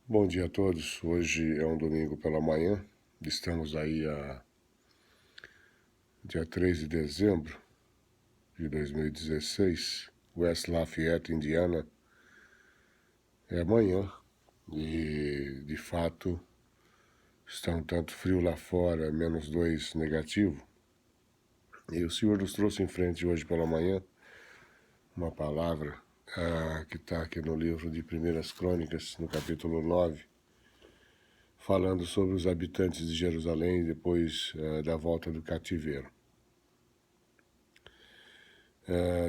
Bom dia a todos. Hoje é um domingo pela manhã. Estamos aí a dia 3 de dezembro de 2016. West Lafayette, Indiana. É amanhã e, de fato, está um tanto frio lá fora, -2 negativo. E o Senhor nos trouxe em frente hoje pela manhã uma palavra que está aqui no livro de Primeiras Crônicas, no capítulo 9, falando sobre os habitantes de Jerusalém depois da volta do cativeiro.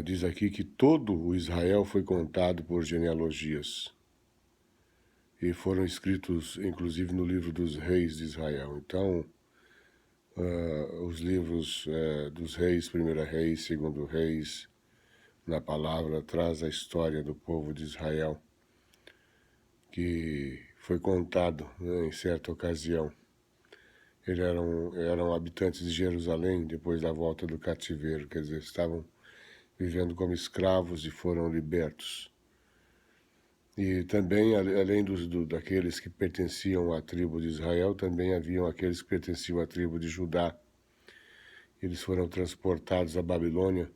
Diz aqui que todo o Israel foi contado por genealogias e foram escritos, inclusive, no livro dos reis de Israel. Então, os livros dos reis, Primeira Reis, Segundo Reis, na palavra, traz a história do povo de Israel, que foi contado, né, em certa ocasião. Eles eram habitantes de Jerusalém depois da volta do cativeiro, quer dizer, estavam vivendo como escravos e foram libertos. E também, além daqueles que pertenciam à tribo de Israel, também haviam aqueles que pertenciam à tribo de Judá. Eles foram transportados à Babilônia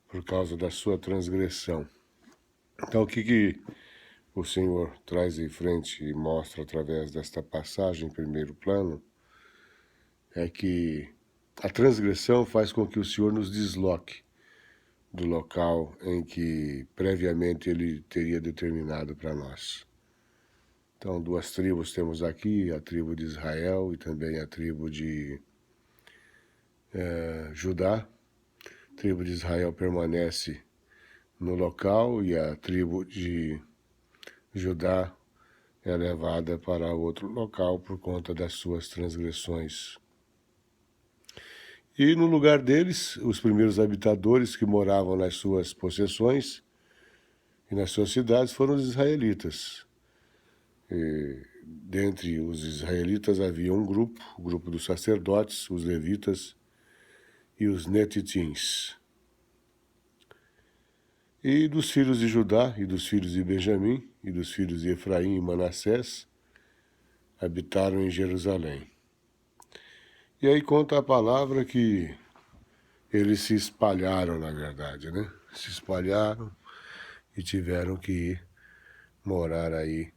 por causa da sua transgressão. Então, o que o Senhor traz em frente e mostra através desta passagem em primeiro plano é que a transgressão faz com que o Senhor nos desloque do local em que previamente Ele teria determinado para nós. Então, duas tribos temos aqui, a tribo de Israel e também a tribo de Judá. A tribo de Israel permanece no local e a tribo de Judá é levada para outro local por conta das suas transgressões. E no lugar deles, os primeiros habitadores que moravam nas suas possessões e nas suas cidades foram os israelitas. Dentre os israelitas havia um grupo, o grupo dos sacerdotes, os levitas e os netitins. E dos filhos de Judá, e dos filhos de Benjamim, e dos filhos de Efraim e Manassés, habitaram em Jerusalém. E aí conta a palavra que eles se espalharam, na verdade, né? Se espalharam e tiveram que ir morar aí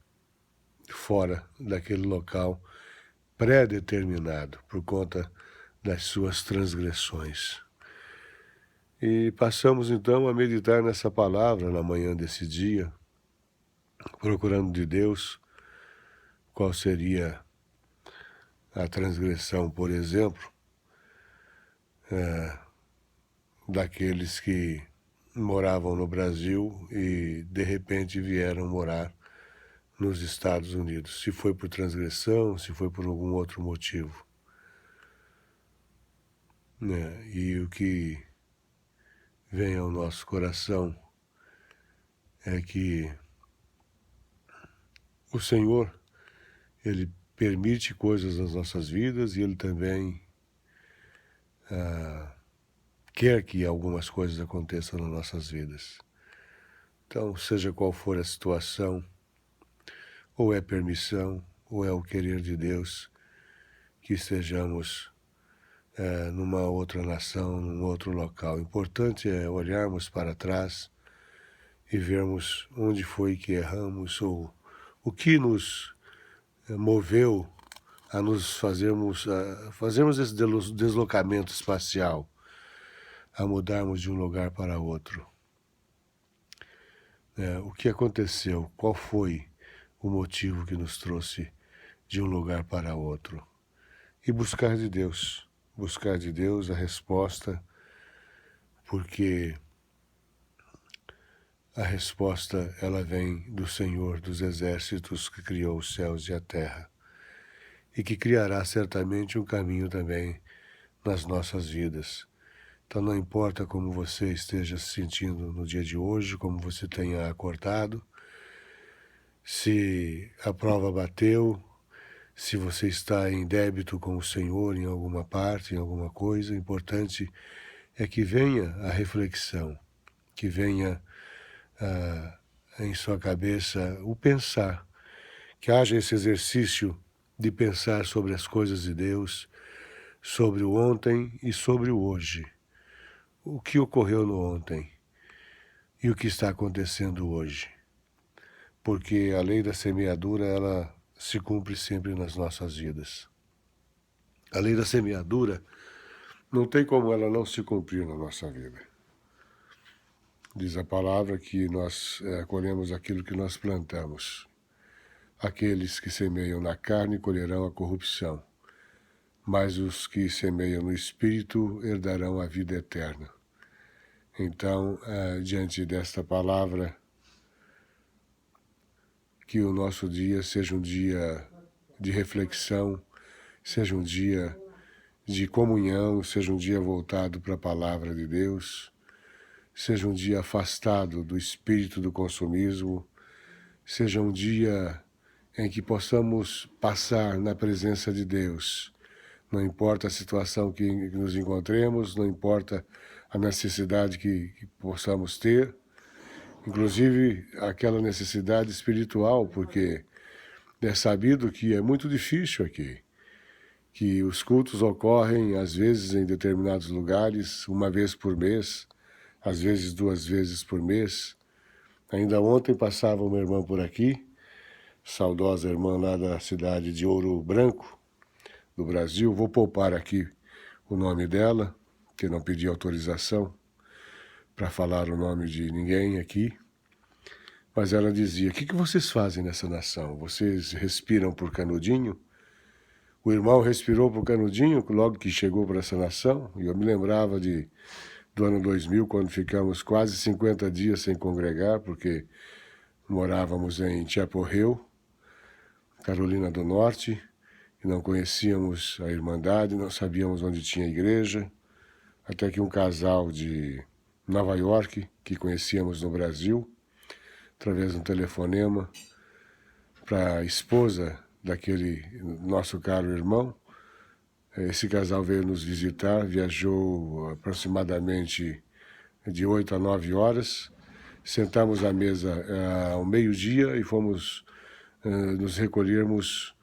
fora daquele local pré-determinado por conta das suas transgressões. E passamos então a meditar nessa palavra na manhã desse dia, procurando de Deus qual seria a transgressão, por exemplo, daqueles que moravam no Brasil e de repente vieram morar nos Estados Unidos. Se foi por transgressão, se foi por algum outro motivo. E o que vem ao nosso coração é que o Senhor, Ele permite coisas nas nossas vidas e Ele também quer que algumas coisas aconteçam nas nossas vidas. Então, seja qual for a situação, ou é permissão, ou é o querer de Deus, que estejamos numa outra nação, num outro local. O importante é olharmos para trás e vermos onde foi que erramos, ou o que nos moveu a nos fazermos esse deslocamento espacial, a mudarmos de um lugar para outro. O que aconteceu? Qual foi o motivo que nos trouxe de um lugar para outro? E buscar de Deus a resposta, porque a resposta ela vem do Senhor dos Exércitos que criou os céus e a terra e que criará certamente um caminho também nas nossas vidas. Então não importa como você esteja se sentindo no dia de hoje, como você tenha acordado, se a prova bateu, se você está em débito com o Senhor em alguma parte, em alguma coisa, o importante é que venha a reflexão, que venha em sua cabeça o pensar que haja esse exercício de pensar sobre as coisas de Deus, sobre o ontem e sobre o hoje. O que ocorreu no ontem e o que está acontecendo hoje. Porque a lei da semeadura, ela se cumpre sempre nas nossas vidas. A lei da semeadura não tem como ela não se cumprir na nossa vida. Diz a palavra que nós colhemos aquilo que nós plantamos. Aqueles que semeiam na carne colherão a corrupção, mas os que semeiam no Espírito herdarão a vida eterna. Então, diante desta palavra, que o nosso dia seja um dia de reflexão, seja um dia de comunhão, seja um dia voltado para a palavra de Deus, seja um dia afastado do espírito do consumismo, seja um dia em que possamos passar na presença de Deus. Não importa a situação que nos encontremos, não importa a necessidade que possamos ter, inclusive aquela necessidade espiritual, porque é sabido que é muito difícil aqui, que os cultos ocorrem às vezes em determinados lugares, uma vez por mês, às vezes 2 vezes por mês. Ainda ontem passava uma irmã por aqui, saudosa irmã lá da cidade de Ouro Branco, do Brasil. Vou poupar aqui o nome dela, que não pedi autorização para falar o nome de ninguém aqui. Mas ela dizia, o que vocês fazem nessa nação? Vocês respiram por canudinho? O irmão respirou por canudinho logo que chegou para essa nação. E eu me lembrava do ano 2000, quando ficamos quase 50 dias sem congregar, porque morávamos em Chapel Hill, Carolina do Norte, e não conhecíamos a Irmandade, não sabíamos onde tinha igreja, até que um casal de Nova York, que conhecíamos no Brasil, através de um telefonema, para a esposa daquele nosso caro irmão, esse casal veio nos visitar, viajou aproximadamente de 8 a 9 horas, sentamos à mesa ao meio-dia e fomos nos recolhermos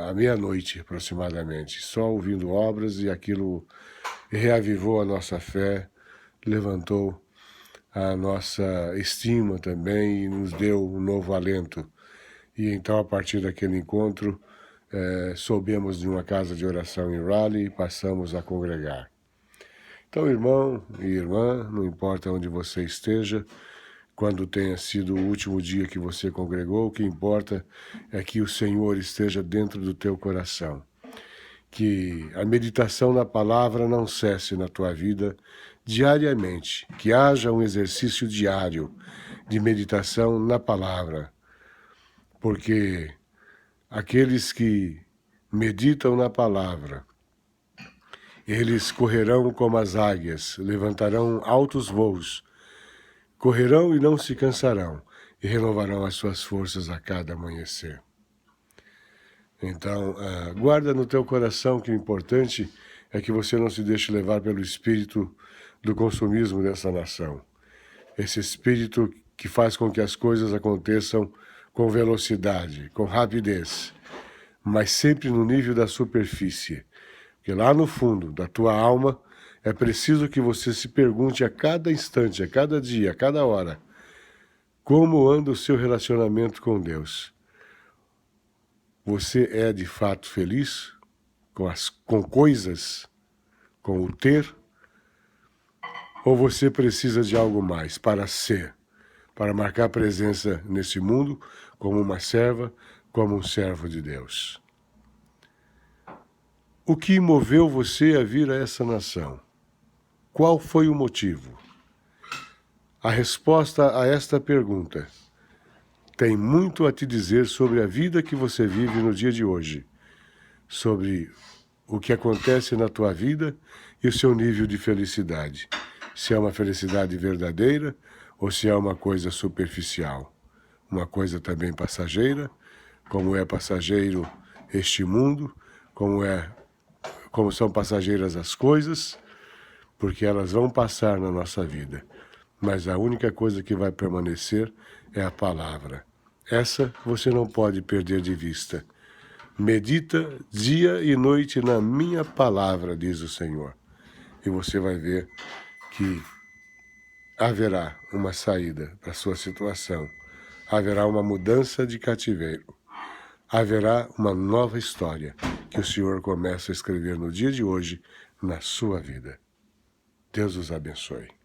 à meia-noite aproximadamente, só ouvindo obras, e aquilo reavivou a nossa fé, levantou a nossa estima também e nos deu um novo alento. E então, a partir daquele encontro, soubemos de uma casa de oração em Raleigh e passamos a congregar. Então, irmão e irmã, não importa onde você esteja, quando tenha sido o último dia que você congregou, o que importa é que o Senhor esteja dentro do teu coração. Que a meditação na palavra não cesse na tua vida diariamente, que haja um exercício diário de meditação na palavra, porque aqueles que meditam na palavra, eles correrão como as águias, levantarão altos voos, correrão e não se cansarão, e renovarão as suas forças a cada amanhecer. Então, guarda no teu coração que o importante é que você não se deixe levar pelo espírito do consumismo dessa nação. Esse espírito que faz com que as coisas aconteçam com velocidade, com rapidez, mas sempre no nível da superfície. Porque lá no fundo da tua alma é preciso que você se pergunte a cada instante, a cada dia, a cada hora, como anda o seu relacionamento com Deus. Você é de fato feliz com coisas, com o ter? Ou você precisa de algo mais para ser, para marcar presença nesse mundo como uma serva, como um servo de Deus? O que moveu você a vir a essa nação? Qual foi o motivo? A resposta a esta pergunta tem muito a te dizer sobre a vida que você vive no dia de hoje, sobre o que acontece na tua vida e o seu nível de felicidade. Se é uma felicidade verdadeira ou se é uma coisa superficial. Uma coisa também passageira, como é passageiro este mundo, como são passageiras as coisas, porque elas vão passar na nossa vida. Mas a única coisa que vai permanecer é a palavra. Essa você não pode perder de vista. Medita dia e noite na minha palavra, diz o Senhor. E você vai ver que haverá uma saída para a sua situação. Haverá uma mudança de cativeiro. Haverá uma nova história que o Senhor começa a escrever no dia de hoje na sua vida. Deus os abençoe.